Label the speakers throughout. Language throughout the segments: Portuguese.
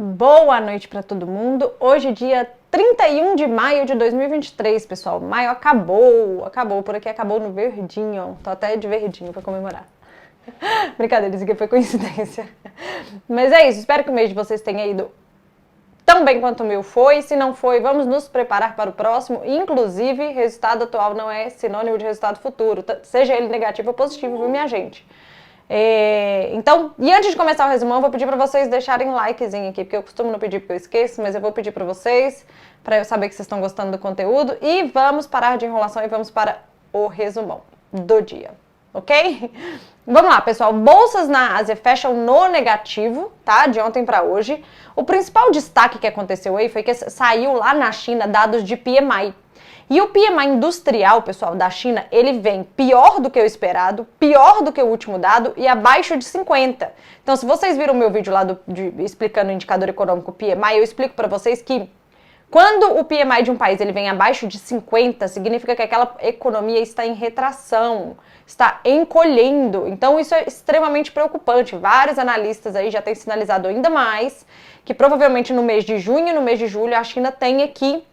Speaker 1: Boa noite para todo mundo. Hoje é dia 31 de maio de 2023, pessoal. Maio acabou por aqui, acabou no verdinho. Tô até de verdinho para comemorar. Brincadeira, isso aqui foi coincidência. Mas é isso, espero que o mês de vocês tenha ido tão bem quanto o meu foi. Se não foi, vamos nos preparar para o próximo. Inclusive, resultado atual não é sinônimo de resultado futuro, seja ele negativo ou positivo, viu, minha gente? Então, e antes de começar o resumão, eu vou pedir para vocês deixarem um likezinho aqui, porque eu costumo não pedir porque eu esqueço, mas eu vou pedir para vocês, para eu saber que vocês estão gostando do conteúdo. E vamos parar de enrolação e vamos para o resumão do dia, ok? Vamos lá, pessoal. Bolsas na Ásia fecham no negativo, tá? De ontem para hoje. O principal destaque que aconteceu aí foi que saiu lá na China dados de PMI. E o PMI industrial, pessoal, da China, ele vem pior do que o esperado, pior do que o último dado e abaixo de 50. Então, se vocês viram o meu vídeo lá explicando o indicador econômico PMI, eu explico para vocês que quando o PMI de um país ele vem abaixo de 50, significa que aquela economia está em retração, está encolhendo. Então, isso é extremamente preocupante. Vários analistas aí já têm sinalizado ainda mais que provavelmente no mês de junho e no mês de julho a China tenha que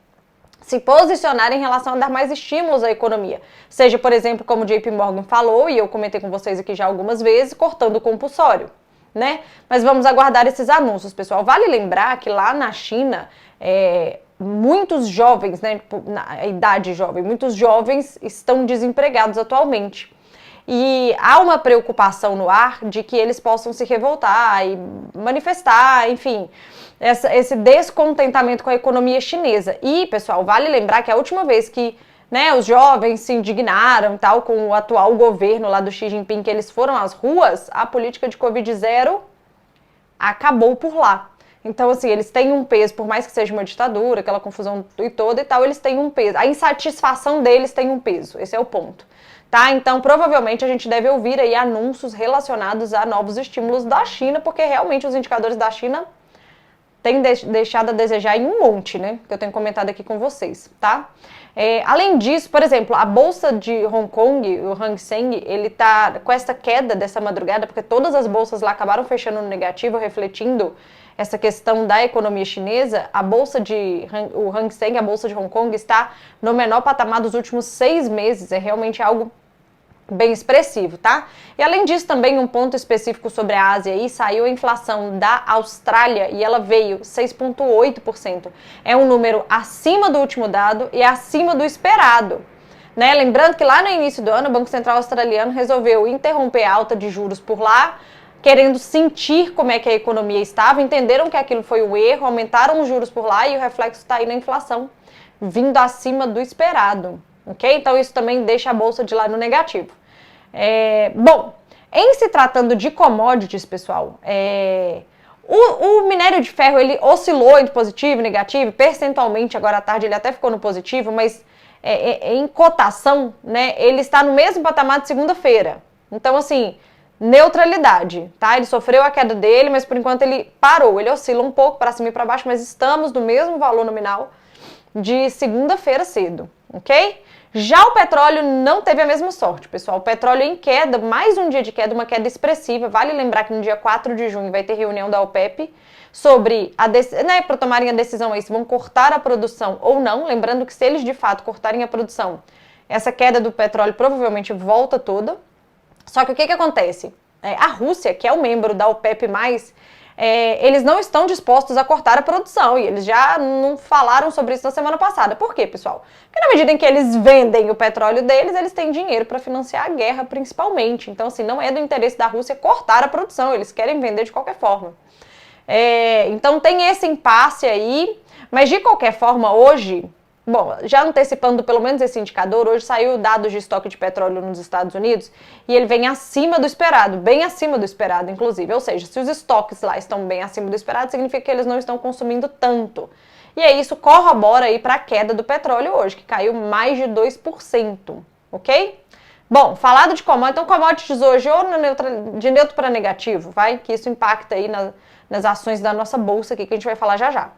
Speaker 1: se posicionar em relação a dar mais estímulos à economia. Seja, por exemplo, como o JP Morgan falou, e eu comentei com vocês aqui já algumas vezes, cortando o compulsório, né? Mas vamos aguardar esses anúncios, pessoal. Vale lembrar que lá na China, muitos jovens, né, na idade jovem, muitos jovens estão desempregados atualmente. E há uma preocupação no ar de que eles possam se revoltar e manifestar, enfim, esse descontentamento com a economia chinesa. E, pessoal, vale lembrar que a última vez que, né, os jovens se indignaram tal, com o atual governo lá do Xi Jinping, que eles foram às ruas, a política de Covid-0 acabou por lá. Então, assim, eles têm um peso, por mais que seja uma ditadura, aquela confusão e toda e tal, eles têm um peso. A insatisfação deles tem um peso, esse é o ponto. Tá? Então, provavelmente a gente deve ouvir aí anúncios relacionados a novos estímulos da China, porque realmente os indicadores da China têm deixado a desejar em um monte, né? Que eu tenho comentado aqui com vocês, tá? Além disso, por exemplo, a bolsa de Hong Kong, o Hang Seng, ele tá com essa queda dessa madrugada, porque todas as bolsas lá acabaram fechando no negativo, refletindo essa questão da economia chinesa. O Hang Seng, a bolsa de Hong Kong, está no menor patamar dos últimos 6 meses, é realmente algo bem expressivo, tá? E além disso, também um ponto específico sobre a Ásia aí, saiu a inflação da Austrália e ela veio 6,8%. É um número acima do último dado e acima do esperado, né? Lembrando que lá no início do ano, o Banco Central australiano resolveu interromper a alta de juros por lá, querendo sentir como é que a economia estava, entenderam que aquilo foi um erro, aumentaram os juros por lá e o reflexo está aí na inflação, vindo acima do esperado. Ok? Então isso também deixa a bolsa de lá no negativo. Bom, em se tratando de commodities, pessoal, o minério de ferro ele oscilou entre positivo e negativo, percentualmente agora à tarde ele até ficou no positivo, mas em cotação, né, ele está no mesmo patamar de segunda-feira. Então, assim, neutralidade, tá? Ele sofreu a queda dele, mas por enquanto ele parou, ele oscila um pouco para cima e para baixo, mas estamos no mesmo valor nominal de segunda-feira cedo, ok? Já o petróleo não teve a mesma sorte, pessoal. O petróleo em queda, mais um dia de queda, uma queda expressiva. Vale lembrar que no dia 4 de junho vai ter reunião da OPEP sobre para tomarem a decisão aí se vão cortar a produção ou não. Lembrando que se eles de fato cortarem a produção, essa queda do petróleo provavelmente volta toda. Só que o que acontece? A Rússia, que é o membro da OPEP+, eles não estão dispostos a cortar a produção e eles já não falaram sobre isso na semana passada. Por quê, pessoal? Porque na medida em que eles vendem o petróleo deles, eles têm dinheiro para financiar a guerra principalmente. Então, assim, não é do interesse da Rússia cortar a produção, eles querem vender de qualquer forma. Então tem esse impasse aí, mas de qualquer forma hoje, bom, já antecipando pelo menos esse indicador, hoje saiu dados de estoque de petróleo nos Estados Unidos e ele vem acima do esperado, bem acima do esperado, inclusive. Ou seja, se os estoques lá estão bem acima do esperado, significa que eles não estão consumindo tanto. E aí isso corrobora aí para a queda do petróleo hoje, que caiu mais de 2%, ok? Bom, falado de commodities, então commodities hoje ou de neutro para negativo, vai? Que isso impacta aí nas ações da nossa bolsa aqui, que a gente vai falar já já.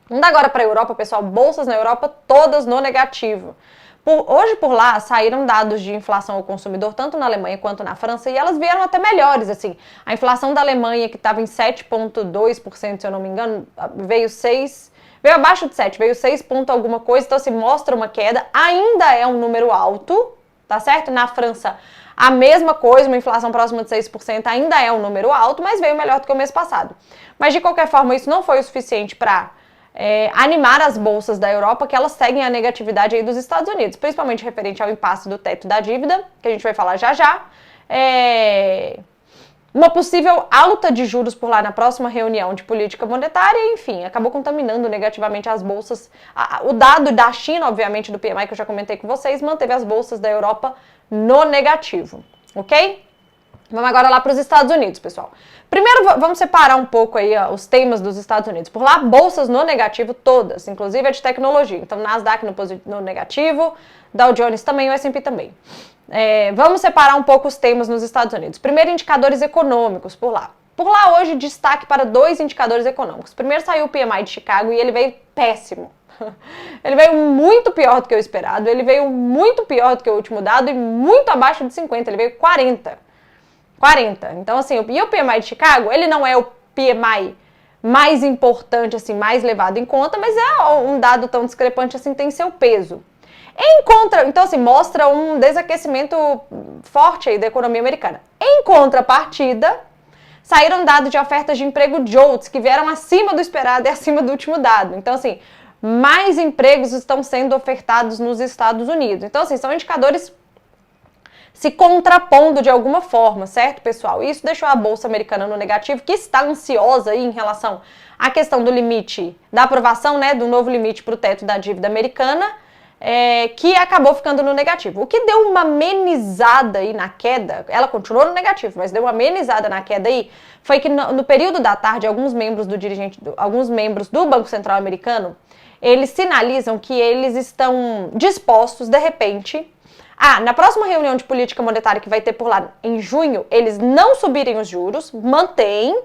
Speaker 1: Indo agora para a Europa, pessoal, bolsas na Europa todas no negativo. Hoje por lá saíram dados de inflação ao consumidor, tanto na Alemanha quanto na França, e elas vieram até melhores, assim. A inflação da Alemanha, que estava em 7,2%, se eu não me engano, veio abaixo de 7, veio 6 ponto alguma coisa, então assim, mostra uma queda, ainda é um número alto, tá certo? Na França, a mesma coisa, uma inflação próxima de 6%, ainda é um número alto, mas veio melhor do que o mês passado. Mas de qualquer forma, isso não foi o suficiente para animar as bolsas da Europa, que elas seguem a negatividade aí dos Estados Unidos, principalmente referente ao impasse do teto da dívida, que a gente vai falar já já. Uma possível alta de juros por lá na próxima reunião de política monetária, enfim, acabou contaminando negativamente as bolsas. O dado da China, obviamente, do PMI, que eu já comentei com vocês, manteve as bolsas da Europa no negativo, ok? Vamos agora lá para os Estados Unidos, pessoal. Primeiro, vamos separar um pouco aí os temas dos Estados Unidos. Por lá, bolsas no negativo todas, inclusive a de tecnologia. Então, Nasdaq no negativo, Dow Jones também, o S&P também. Vamos separar um pouco os temas nos Estados Unidos. Primeiro, indicadores econômicos por lá. Por lá, hoje, destaque para 2 indicadores econômicos. Primeiro saiu o PMI de Chicago e ele veio péssimo. Ele veio muito pior do que o esperado, ele veio muito pior do que o último dado e muito abaixo de 50, ele veio 40. Então, assim, e o PMI de Chicago, ele não é o PMI mais importante, assim, mais levado em conta, mas é um dado tão discrepante assim, tem seu peso. Então, assim, mostra um desaquecimento forte aí da economia americana. Em contrapartida, saíram dados de ofertas de emprego JOLTS, que vieram acima do esperado e acima do último dado. Então, assim, mais empregos estão sendo ofertados nos Estados Unidos. Então, assim, são indicadores se contrapondo de alguma forma, certo, pessoal? Isso deixou a Bolsa Americana no negativo, que está ansiosa aí em relação à questão do limite, da aprovação, né, do novo limite para o teto da dívida americana, que acabou ficando no negativo. O que deu uma amenizada aí na queda, ela continuou no negativo, mas deu uma amenizada na queda aí, foi que no período da tarde, alguns membros do Banco Central americano, eles sinalizam que eles estão dispostos, de repente, na próxima reunião de política monetária que vai ter por lá em junho, eles não subirem os juros, mantêm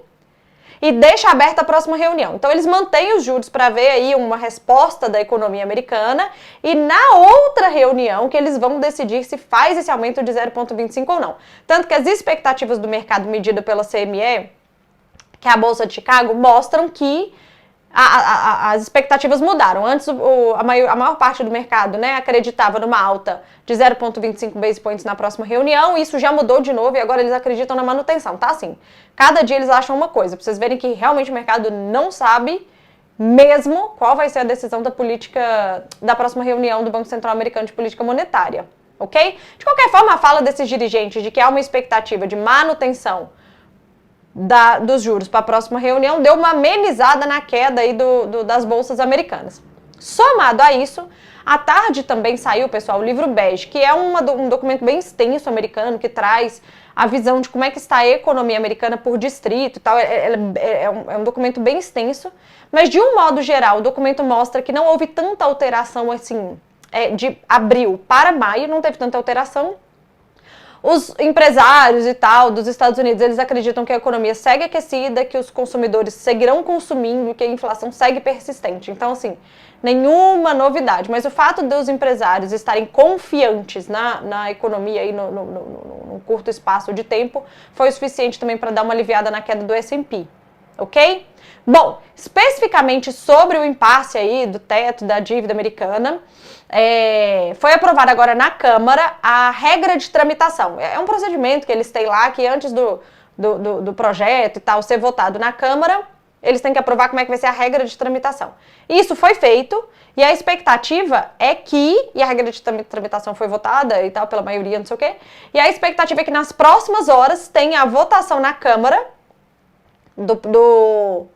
Speaker 1: e deixa aberta a próxima reunião. Então, eles mantêm os juros para ver aí uma resposta da economia americana e na outra reunião que eles vão decidir se faz esse aumento de 0,25 ou não. Tanto que as expectativas do mercado medida pela CME, que é a Bolsa de Chicago, mostram que as expectativas mudaram. Antes, a maior parte do mercado, né, acreditava numa alta de 0,25 base points na próxima reunião. Isso já mudou de novo e agora eles acreditam na manutenção, tá? Assim, cada dia eles acham uma coisa, pra vocês verem que realmente o mercado não sabe mesmo qual vai ser a decisão da política da próxima reunião do Banco Central Americano de Política Monetária, ok? De qualquer forma, a fala desses dirigentes de que há uma expectativa de manutenção dos juros para a próxima reunião deu uma amenizada na queda aí das bolsas americanas. Somado a isso, à tarde também saiu, pessoal, o livro Bege, que é um documento bem extenso americano, que traz a visão de como é que está a economia americana por distrito e tal. É um documento bem extenso, mas de um modo geral, o documento mostra que não houve tanta alteração assim, de abril para maio, não teve tanta alteração. Os empresários e tal dos Estados Unidos, eles acreditam que a economia segue aquecida, que os consumidores seguirão consumindo e que a inflação segue persistente. Então, assim, nenhuma novidade. Mas o fato dos empresários estarem confiantes na economia aí num curto espaço de tempo foi o suficiente também para dar uma aliviada na queda do S&P, ok? Bom, especificamente sobre o impasse aí do teto da dívida americana, foi aprovada agora na Câmara a regra de tramitação. É um procedimento que eles têm lá, que antes do projeto e tal ser votado na Câmara, eles têm que aprovar como é que vai ser a regra de tramitação. Isso foi feito e a expectativa é que, e a regra de tramitação foi votada e tal pela maioria, não sei o quê, e a expectativa é que nas próximas horas tenha a votação na Câmara do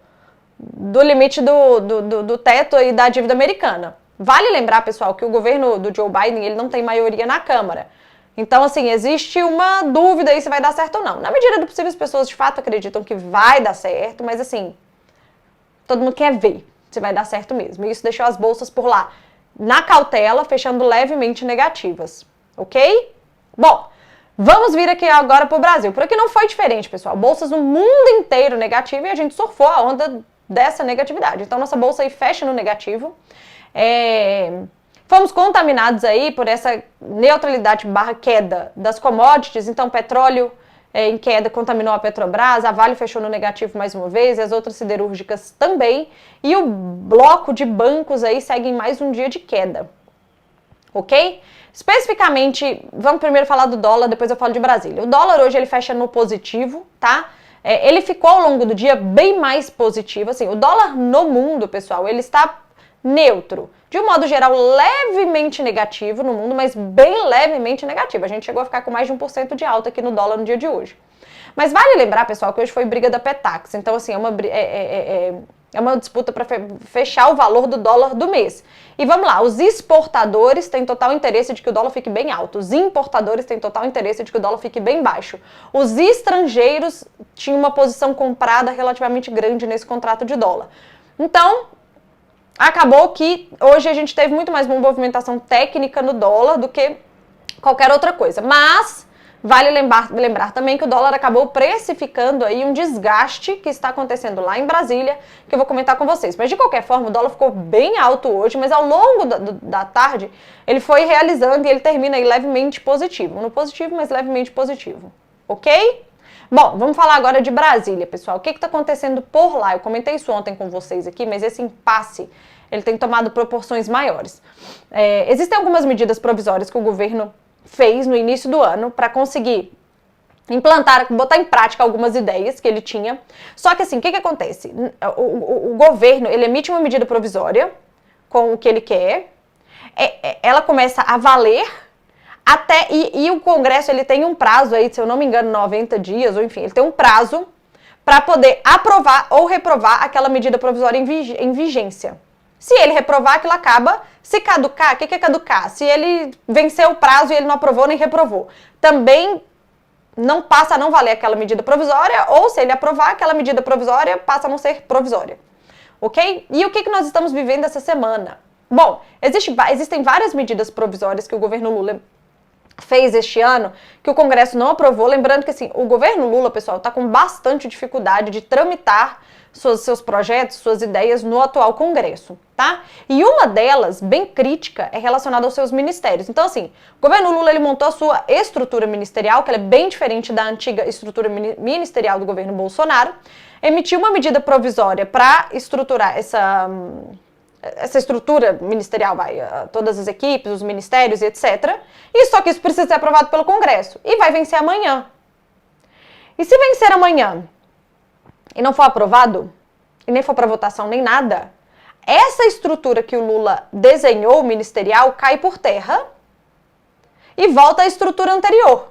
Speaker 1: limite do teto e da dívida americana. Vale lembrar, pessoal, que o governo do Joe Biden, ele não tem maioria na Câmara. Então, assim, existe uma dúvida aí se vai dar certo ou não. Na medida do possível, as pessoas de fato acreditam que vai dar certo, mas assim, todo mundo quer ver se vai dar certo mesmo. E isso deixou as bolsas por lá na cautela, fechando levemente negativas, ok? Bom, vamos vir aqui agora para o Brasil. Por aqui não foi diferente, pessoal. Bolsas no mundo inteiro negativa e a gente surfou a onda dessa negatividade. Então, nossa bolsa aí fecha no negativo. Fomos contaminados aí por essa neutralidade barra queda das commodities, então petróleo em queda contaminou a Petrobras, a Vale fechou no negativo mais uma vez, e as outras siderúrgicas também, e o bloco de bancos aí segue em mais um dia de queda, ok? Especificamente, vamos primeiro falar do dólar, depois eu falo de Brasília. O dólar hoje ele fecha no positivo, tá? Ele ficou ao longo do dia bem mais positivo, assim, o dólar no mundo, pessoal, ele está neutro, de um modo geral levemente negativo no mundo, mas bem levemente negativo. A gente chegou a ficar com mais de 1% de alta aqui no dólar no dia de hoje. Mas vale lembrar, pessoal, que hoje foi briga da Petax, então assim, é uma disputa para fechar o valor do dólar do mês. E vamos lá, os exportadores têm total interesse de que o dólar fique bem alto, os importadores têm total interesse de que o dólar fique bem baixo. Os estrangeiros tinham uma posição comprada relativamente grande nesse contrato de dólar. Então, acabou que hoje a gente teve muito mais uma movimentação técnica no dólar do que qualquer outra coisa. Mas vale lembrar também que o dólar acabou precificando aí um desgaste que está acontecendo lá em Brasília, que eu vou comentar com vocês. Mas de qualquer forma, o dólar ficou bem alto hoje, mas ao longo da tarde ele foi realizando e ele termina aí levemente positivo. No positivo, mas levemente positivo. Ok? Bom, vamos falar agora de Brasília, pessoal. O que está acontecendo por lá? Eu comentei isso ontem com vocês aqui, mas esse impasse ele tem tomado proporções maiores. Existem algumas medidas provisórias que o governo fez no início do ano para conseguir implantar, botar em prática algumas ideias que ele tinha. Só que assim, o que acontece? O governo, ele emite uma medida provisória com o que ele quer, ela começa a valer e o Congresso ele tem um prazo aí, se eu não me engano, 90 dias, ou enfim, ele tem um prazo para poder aprovar ou reprovar aquela medida provisória em vigência. Se ele reprovar, aquilo acaba. Se caducar, o que é caducar? Se ele venceu o prazo e ele não aprovou nem reprovou, também não passa a não valer aquela medida provisória, ou se ele aprovar, aquela medida provisória passa a não ser provisória. Ok? E o que nós estamos vivendo essa semana? Bom, existem várias medidas provisórias que o governo Lula fez este ano, que o Congresso não aprovou. Lembrando que assim, o governo Lula, pessoal, está com bastante dificuldade de tramitar seus projetos, suas ideias no atual Congresso, tá? E uma delas, bem crítica, é relacionada aos seus ministérios. Então, assim, o governo Lula, ele montou a sua estrutura ministerial, que ela é bem diferente da antiga estrutura ministerial do governo Bolsonaro, emitiu uma medida provisória para estruturar essa estrutura ministerial, todas as equipes, os ministérios e etc. E só que isso precisa ser aprovado pelo Congresso. E vai vencer amanhã. E se vencer amanhã e não for aprovado, e nem for para votação nem nada, essa estrutura que o Lula desenhou, ministerial, cai por terra e volta à estrutura anterior.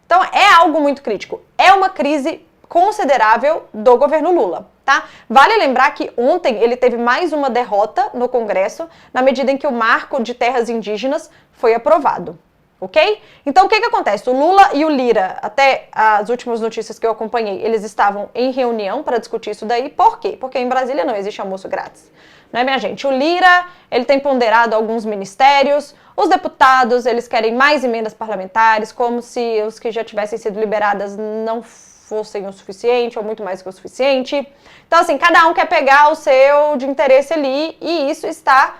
Speaker 1: Então é algo muito crítico. É uma crise considerável do governo Lula, tá? Vale lembrar que ontem ele teve mais uma derrota no Congresso, na medida em que o marco de terras indígenas foi aprovado, ok? Então o que acontece? O Lula e o Lira, até as últimas notícias que eu acompanhei, eles estavam em reunião para discutir isso daí. Por quê? Porque em Brasília não existe almoço grátis, não é, minha gente? O Lira, ele tem ponderado alguns ministérios, os deputados, eles querem mais emendas parlamentares, como se os que já tivessem sido liberadas não fossem o suficiente, ou muito mais que o suficiente. Então, assim, cada um quer pegar o seu de interesse ali, e isso está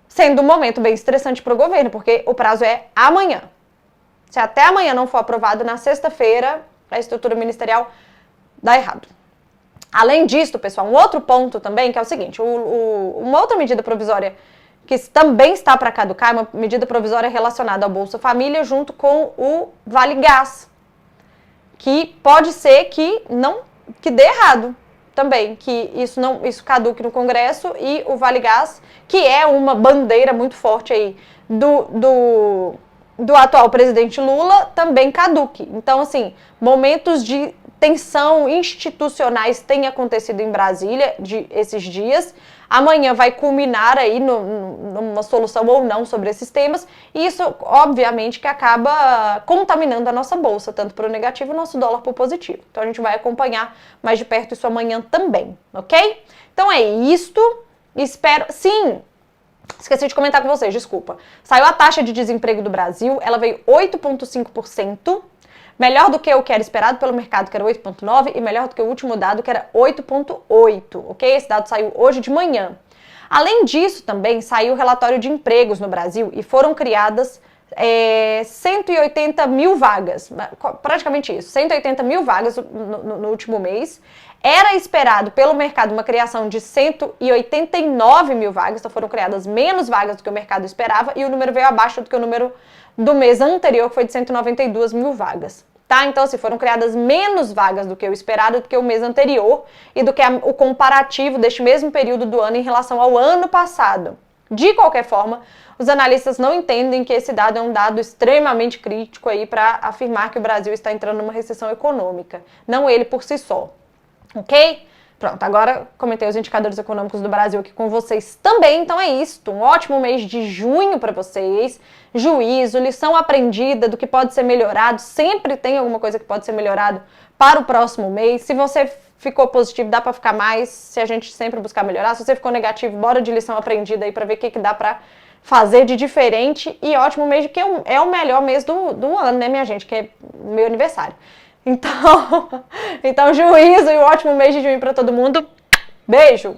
Speaker 1: sendo um momento bem estressante para o governo, porque o prazo é amanhã. Se até amanhã não for aprovado, na sexta-feira, a estrutura ministerial dá errado. Além disso, pessoal, um outro ponto também, que é o seguinte, uma outra medida provisória que também está para caducar, é uma medida provisória relacionada ao Bolsa Família, junto com o Vale Gás, que pode ser que dê errado também, que isso caduque no Congresso, e o Vale Gás, que é uma bandeira muito forte aí do atual presidente Lula, também caduque. Então, assim, momentos de tensão institucionais têm acontecido em Brasília esses dias. Amanhã vai culminar aí numa solução ou não sobre esses temas, e isso, obviamente, que acaba contaminando a nossa bolsa, tanto para o negativo e o nosso dólar para o positivo. Então, a gente vai acompanhar mais de perto isso amanhã também, ok? Então, é isto. Espero... Sim! Esqueci de comentar com vocês, desculpa. Saiu a taxa de desemprego do Brasil, ela veio 8,5%, melhor do que o que era esperado pelo mercado, que era 8,9%, e melhor do que o último dado, que era 8,8%, ok? Esse dado saiu hoje de manhã. Além disso, também saiu o relatório de empregos no Brasil e foram criadas 180 mil vagas, praticamente isso, 180 mil vagas no último mês. Era esperado pelo mercado uma criação de 189 mil vagas, então foram criadas menos vagas do que o mercado esperava e o número veio abaixo do que o número do mês anterior, que foi de 192 mil vagas. Tá? Então, assim, foram criadas menos vagas do que o esperado, do que o mês anterior e do que o comparativo deste mesmo período do ano em relação ao ano passado. De qualquer forma, os analistas não entendem que esse dado é um dado extremamente crítico aí para afirmar que o Brasil está entrando numa recessão econômica, não ele por si só, ok? Pronto, agora comentei os indicadores econômicos do Brasil aqui com vocês também, então é isso, um ótimo mês de junho para vocês, juízo, lição aprendida do que pode ser melhorado, sempre tem alguma coisa que pode ser melhorado para o próximo mês. Se você ficou positivo, dá para ficar mais, se a gente sempre buscar melhorar. Se você ficou negativo, bora de lição aprendida aí para ver o que dá para fazer de diferente. E ótimo mês, que é o melhor mês do ano, né, minha gente, que é meu aniversário. Então juízo e um ótimo mês de junho para todo mundo. Beijo!